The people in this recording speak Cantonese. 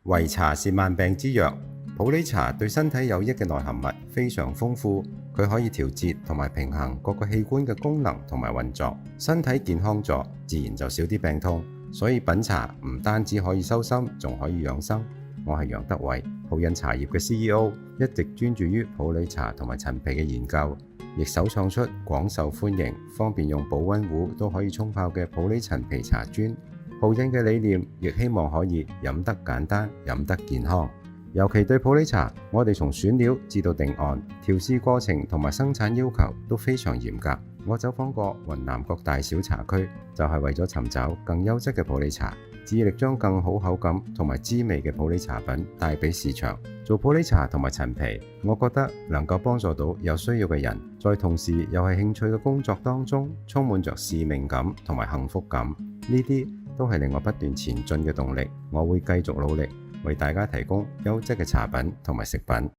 維茶是萬病之藥，普洱茶對身體有益嘅內含物非常豐富，佢可以調節同埋平衡各個器官嘅功能同埋運作，身體健康咗，自然就少啲病痛。所以品茶唔單止可以修心，仲可以養生。我係楊德偉，普印茶葉嘅 CEO， 一直專注於普洱茶同埋陳皮嘅研究，亦首創出廣受歡迎、方便用保溫壺都可以沖泡嘅普洱陳皮茶磚。普印嘅理念亦希望可以飲得簡單、飲得健康。尤其對普洱茶，我哋從選料至到定案、調試過程同埋生產要求都非常嚴格。我走訪過雲南各大小茶區，就係為咗尋找更優質嘅普洱茶，致力將更好口感同埋滋味嘅普洱茶品帶俾市場。做普洱茶同埋陳皮，我覺得能夠幫助到有需要嘅人，在同時又係興趣嘅工作當中，充滿着使命感同埋幸福感。呢啲都係令我不斷前進嘅動力。我會繼續努力，為大家提供優質嘅茶品同埋食品。